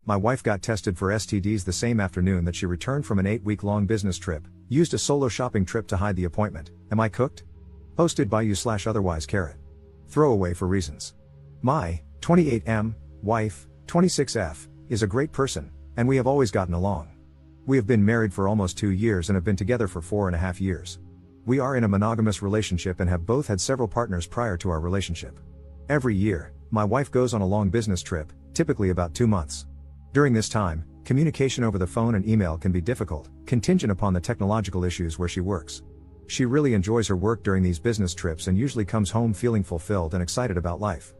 My wife got tested for STDs the same afternoon that she returned from an 8-week-long business trip, used a solo shopping trip to hide the appointment. Am I cooked? Posted by you/otherwise. Throwaway for reasons. My 28M wife, 26F, is a great person, and we have always gotten along. We have been married for almost 2 years and have been together for 4.5 years. We are in a monogamous relationship and have both had several partners prior to our relationship. Every year, my wife goes on a long business trip, typically about 2 months. During this time, communication over the phone and email can be difficult, contingent upon the technological issues where she works. She really enjoys her work during these business trips and usually comes home feeling fulfilled and excited about life.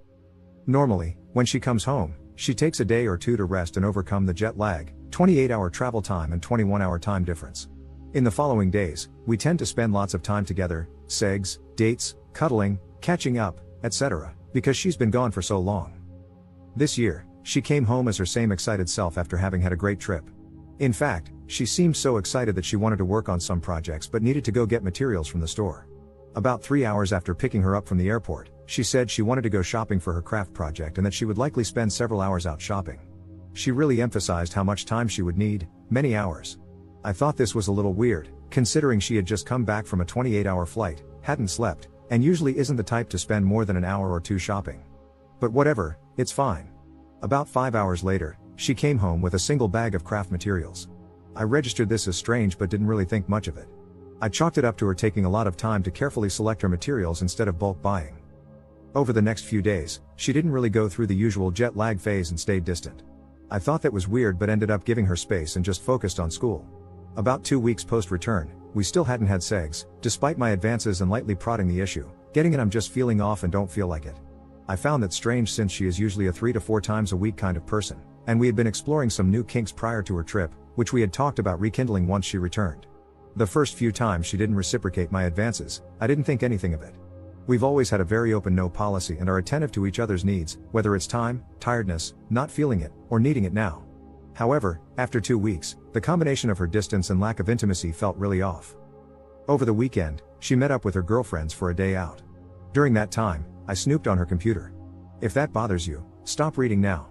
Normally, when she comes home, she takes a day or two to rest and overcome the jet lag, 28-hour travel time and 21-hour time difference. In the following days, we tend to spend lots of time together, segs, dates, cuddling, catching up, etc., because she's been gone for so long. This year, she came home as her same excited self after having had a great trip. In fact, she seemed so excited that she wanted to work on some projects but needed to go get materials from the store. About 3 hours after picking her up from the airport, she said she wanted to go shopping for her craft project and that she would likely spend several hours out shopping. She really emphasized how much time she would need, many hours. I thought this was a little weird, considering she had just come back from a 28-hour flight, hadn't slept, and usually isn't the type to spend more than an hour or two shopping. But whatever, it's fine. About 5 hours later, she came home with a single bag of craft materials. I registered this as strange but didn't really think much of it. I chalked it up to her taking a lot of time to carefully select her materials instead of bulk buying. Over the next few days, she didn't really go through the usual jet lag phase and stayed distant. I thought that was weird but ended up giving her space and just focused on school. About 2 weeks post-return, we still hadn't had sex, despite my advances and lightly prodding the issue, getting it I'm just feeling off and don't feel like it. I found that strange since she is usually a 3 to 4 times a week kind of person, and we had been exploring some new kinks prior to her trip, which we had talked about rekindling once she returned. The first few times she didn't reciprocate my advances, I didn't think anything of it. We've always had a very open no policy and are attentive to each other's needs, whether it's time, tiredness, not feeling it, or needing it now. However, after 2 weeks, the combination of her distance and lack of intimacy felt really off. Over the weekend, she met up with her girlfriends for a day out. During that time, I snooped on her computer. If that bothers you, stop reading now.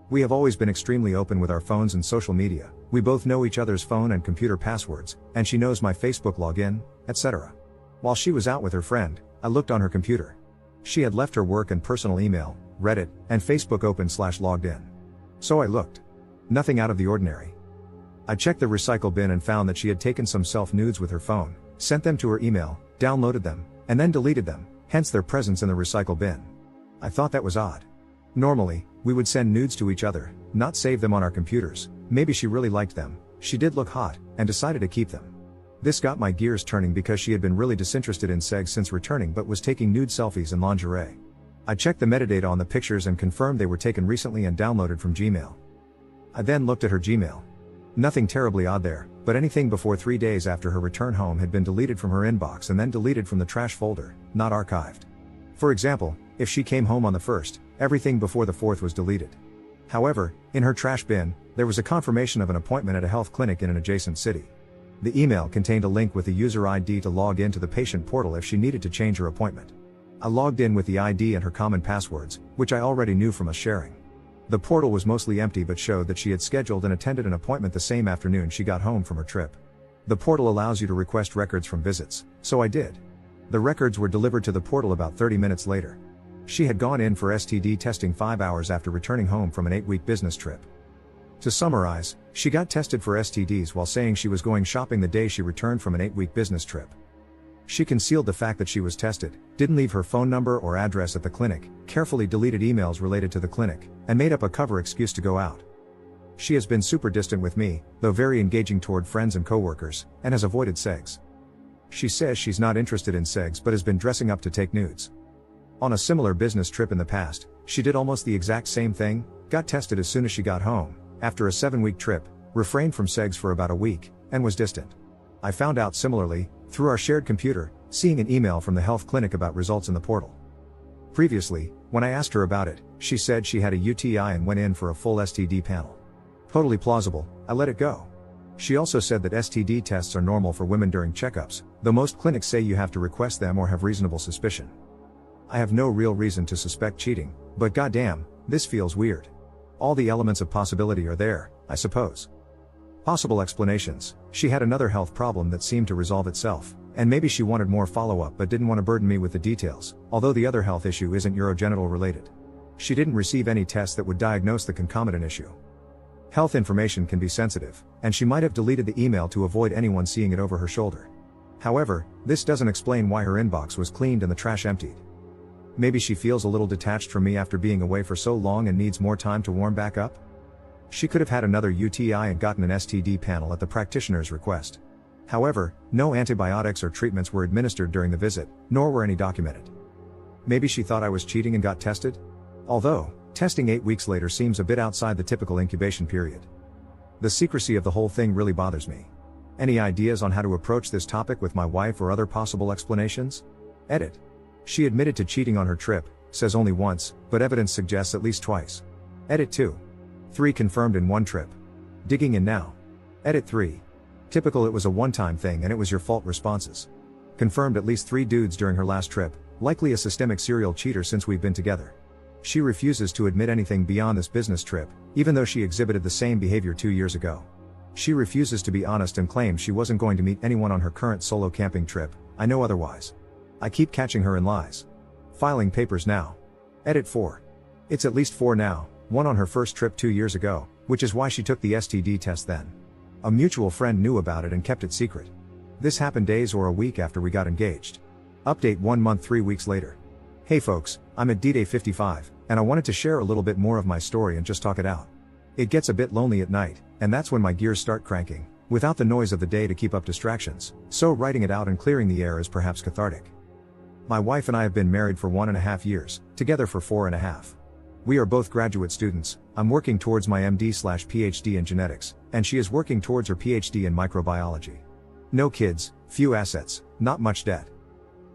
We have always been extremely open with our phones and social media. We both know each other's phone and computer passwords, and she knows my Facebook login, etc. While she was out with her friend, I looked on her computer. She had left her work and personal email, Reddit, and Facebook open/logged in. So I looked. Nothing out of the ordinary. I checked the recycle bin and found that she had taken some self-nudes with her phone, sent them to her email, downloaded them, and then deleted them, hence their presence in the recycle bin. I thought that was odd. Normally, we would send nudes to each other, not save them on our computers. Maybe she really liked them, she did look hot, and decided to keep them. This got my gears turning because she had been really disinterested in sex since returning but was taking nude selfies in lingerie. I checked the metadata on the pictures and confirmed they were taken recently and downloaded from Gmail. I then looked at her Gmail. Nothing terribly odd there, but anything before 3 days after her return home had been deleted from her inbox and then deleted from the trash folder, not archived. For example, if she came home on the 1st, everything before the 4th was deleted. However, in her trash bin, there was a confirmation of an appointment at a health clinic in an adjacent city. The email contained a link with the user ID to log into the patient portal if she needed to change her appointment. I logged in with the ID and her common passwords, which I already knew from us sharing. The portal was mostly empty but showed that she had scheduled and attended an appointment the same afternoon she got home from her trip. The portal allows you to request records from visits, so I did. The records were delivered to the portal about 30 minutes later. She had gone in for STD testing 5 hours after returning home from an 8-week business trip. To summarize, she got tested for STDs while saying she was going shopping the day she returned from an 8-week business trip. She concealed the fact that she was tested, didn't leave her phone number or address at the clinic, carefully deleted emails related to the clinic, and made up a cover excuse to go out. She has been super distant with me, though very engaging toward friends and coworkers, and has avoided sex. She says she's not interested in sex but has been dressing up to take nudes. On a similar business trip in the past, she did almost the exact same thing, got tested as soon as she got home, after a 7-week trip, refrained from sex for about a week, and was distant. I found out similarly, through our shared computer, seeing an email from the health clinic about results in the portal. Previously, when I asked her about it, she said she had a UTI and went in for a full STD panel. Totally plausible, I let it go. She also said that STD tests are normal for women during checkups, though most clinics say you have to request them or have reasonable suspicion. I have no real reason to suspect cheating, but goddamn, this feels weird. All the elements of possibility are there, I suppose. Possible explanations: she had another health problem that seemed to resolve itself, and maybe she wanted more follow-up but didn't want to burden me with the details, although the other health issue isn't urogenital related. She didn't receive any tests that would diagnose the concomitant issue. Health information can be sensitive, and she might have deleted the email to avoid anyone seeing it over her shoulder. However, this doesn't explain why her inbox was cleaned and the trash emptied. Maybe she feels a little detached from me after being away for so long and needs more time to warm back up? She could have had another UTI and gotten an STD panel at the practitioner's request. However, no antibiotics or treatments were administered during the visit, nor were any documented. Maybe she thought I was cheating and got tested? Although, testing 8 weeks later seems a bit outside the typical incubation period. The secrecy of the whole thing really bothers me. Any ideas on how to approach this topic with my wife or other possible explanations? Edit. She admitted to cheating on her trip, says only once, but evidence suggests at least twice. Edit 2. 3 confirmed in one trip. Digging in now. Edit 3. Typical, it was a one-time thing and it was your fault responses. Confirmed at least 3 dudes during her last trip, likely a systemic serial cheater since we've been together. She refuses to admit anything beyond this business trip, even though she exhibited the same behavior 2 years ago. She refuses to be honest and claims she wasn't going to meet anyone on her current solo camping trip. I know otherwise. I keep catching her in lies. Filing papers now. Edit 4. It's at least 4 now, 1 on her first trip 2 years ago, which is why she took the STD test then. A mutual friend knew about it and kept it secret. This happened days or a week after we got engaged. Update 1 month 3 weeks later. Hey folks, I'm at D-Day 55, and I wanted to share a little bit more of my story and just talk it out. It gets a bit lonely at night, and that's when my gears start cranking, without the noise of the day to keep up distractions, so writing it out and clearing the air is perhaps cathartic. My wife and I have been married for 1.5 years, together for 4.5. We are both graduate students. I'm working towards my MD/PhD in genetics, and she is working towards her PhD in microbiology. No kids, few assets, not much debt.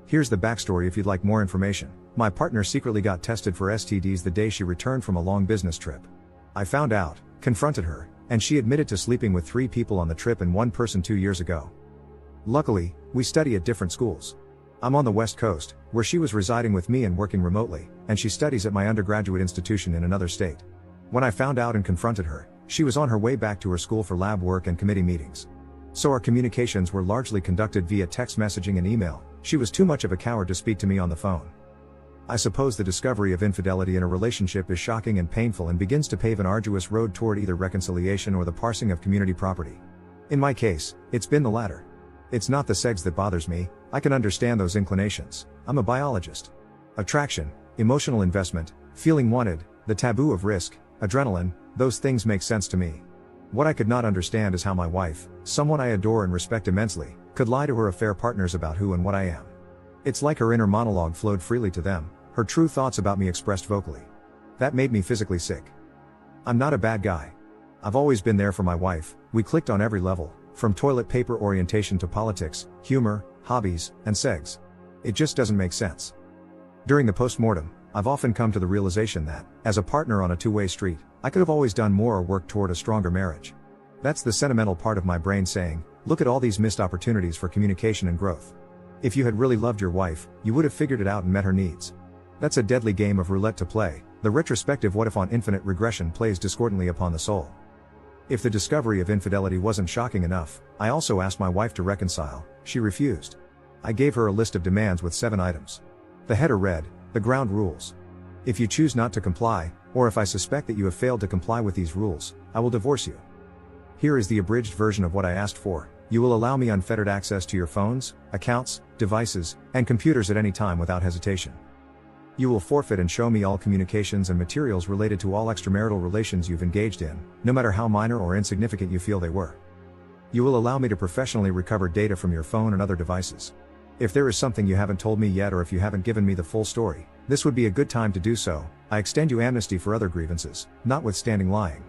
Here's the backstory if you'd like more information. My partner secretly got tested for STDs the day she returned from a long business trip. I found out, confronted her, and she admitted to sleeping with 3 people on the trip and 1 person 2 years ago. Luckily, we study at different schools. I'm on the West Coast, where she was residing with me and working remotely, and she studies at my undergraduate institution in another state. When I found out and confronted her, she was on her way back to her school for lab work and committee meetings. So our communications were largely conducted via text messaging and email. She was too much of a coward to speak to me on the phone. I suppose the discovery of infidelity in a relationship is shocking and painful and begins to pave an arduous road toward either reconciliation or the parsing of community property. In my case, it's been the latter. It's not the sex that bothers me. I can understand those inclinations. I'm a biologist. Attraction, emotional investment, feeling wanted, the taboo of risk, adrenaline, those things make sense to me. What I could not understand is how my wife, someone I adore and respect immensely, could lie to her affair partners about who and what I am. It's like her inner monologue flowed freely to them, her true thoughts about me expressed vocally. That made me physically sick. I'm not a bad guy. I've always been there for my wife. We clicked on every level, from toilet paper orientation to politics, humor, hobbies, and sex. It just doesn't make sense. During the postmortem, I've often come to the realization that, as a partner on a two-way street, I could have always done more or worked toward a stronger marriage. That's the sentimental part of my brain saying, look at all these missed opportunities for communication and growth. If you had really loved your wife, you would have figured it out and met her needs. That's a deadly game of roulette to play. The retrospective what if on infinite regression plays discordantly upon the soul. If the discovery of infidelity wasn't shocking enough, I also asked my wife to reconcile. She refused. I gave her a list of demands with 7 items. The header read, the ground rules. If you choose not to comply, or if I suspect that you have failed to comply with these rules, I will divorce you. Here is the abridged version of what I asked for. You will allow me unfettered access to your phones, accounts, devices, and computers at any time without hesitation. You will forfeit and show me all communications and materials related to all extramarital relations you've engaged in, no matter how minor or insignificant you feel they were. You will allow me to professionally recover data from your phone and other devices. If there is something you haven't told me yet or if you haven't given me the full story, this would be a good time to do so. I extend you amnesty for other grievances, notwithstanding lying.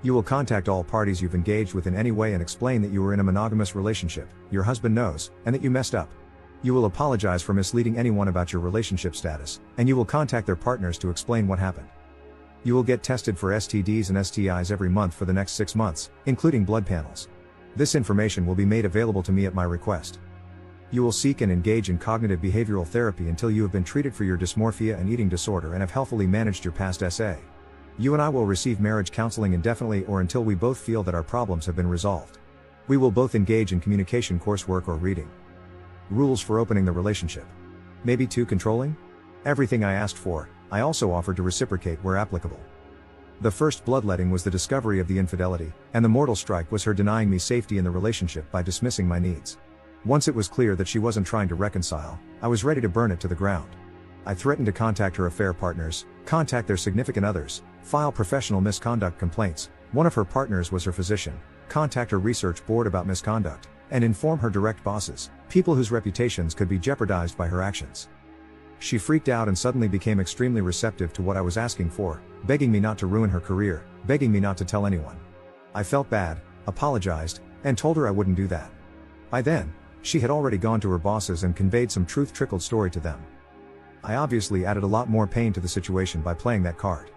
You will contact all parties you've engaged with in any way and explain that you were in a monogamous relationship, your husband knows, and that you messed up. You will apologize for misleading anyone about your relationship status, and you will contact their partners to explain what happened. You will get tested for STDs and STIs every month for the next 6 months, including blood panels. This information will be made available to me at my request. You will seek and engage in cognitive behavioral therapy until you have been treated for your dysmorphia and eating disorder and have healthfully managed your past SA. You and I will receive marriage counseling indefinitely or until we both feel that our problems have been resolved. We will both engage in communication coursework or reading. Rules for opening the relationship. Maybe too controlling? Everything I asked for, I also offered to reciprocate where applicable. The first bloodletting was the discovery of the infidelity, and the mortal strike was her denying me safety in the relationship by dismissing my needs. Once it was clear that she wasn't trying to reconcile, I was ready to burn it to the ground. I threatened to contact her affair partners, contact their significant others, file professional misconduct complaints, one of her partners was her physician, contact her research board about misconduct, and inform her direct bosses, people whose reputations could be jeopardized by her actions. She freaked out and suddenly became extremely receptive to what I was asking for, begging me not to ruin her career, begging me not to tell anyone. I felt bad, apologized, and told her I wouldn't do that. By then, she had already gone to her bosses and conveyed some truth-trickled story to them. I obviously added a lot more pain to the situation by playing that card.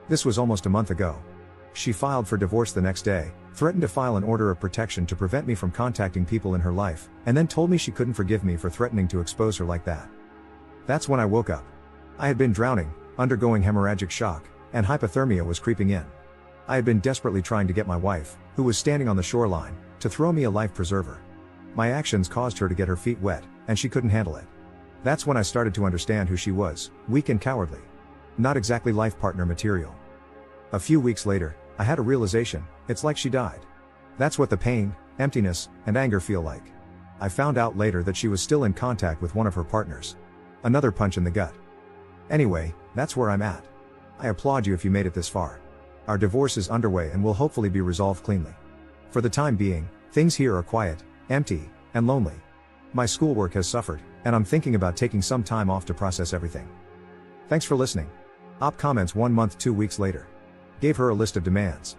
This was almost a month ago. She filed for divorce the next day, threatened to file an order of protection to prevent me from contacting people in her life, and then told me she couldn't forgive me for threatening to expose her like that. That's when I woke up. I had been drowning, undergoing hemorrhagic shock, and hypothermia was creeping in. I had been desperately trying to get my wife, who was standing on the shoreline, to throw me a life preserver. My actions caused her to get her feet wet, and she couldn't handle it. That's when I started to understand who she was, weak and cowardly. Not exactly life partner material. A few weeks later, I had a realization, it's like she died. That's what the pain, emptiness, and anger feel like. I found out later that she was still in contact with one of her partners. Another punch in the gut. Anyway, that's where I'm at. I applaud you if you made it this far. Our divorce is underway and will hopefully be resolved cleanly. For the time being, things here are quiet, empty, and lonely. My schoolwork has suffered, and I'm thinking about taking some time off to process everything. Thanks for listening. Op comments 1 month 2 weeks later. Gave her a list of demands.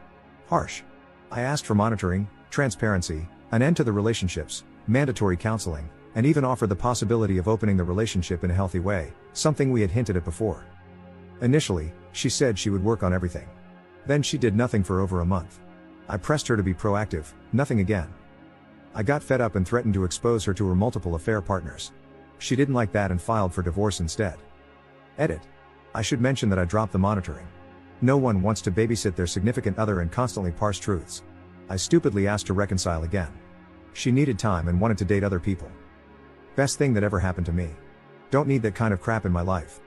Harsh. I asked for monitoring, transparency, an end to the relationships, mandatory counseling, and even offered the possibility of opening the relationship in a healthy way, something we had hinted at before. Initially, she said she would work on everything. Then she did nothing for over a month. I pressed her to be proactive, nothing again. I got fed up and threatened to expose her to her multiple affair partners. She didn't like that and filed for divorce instead. Edit. I should mention that I dropped the monitoring. No one wants to babysit their significant other and constantly parse truths. I stupidly asked to reconcile again. She needed time and wanted to date other people. Best thing that ever happened to me. Don't need that kind of crap in my life.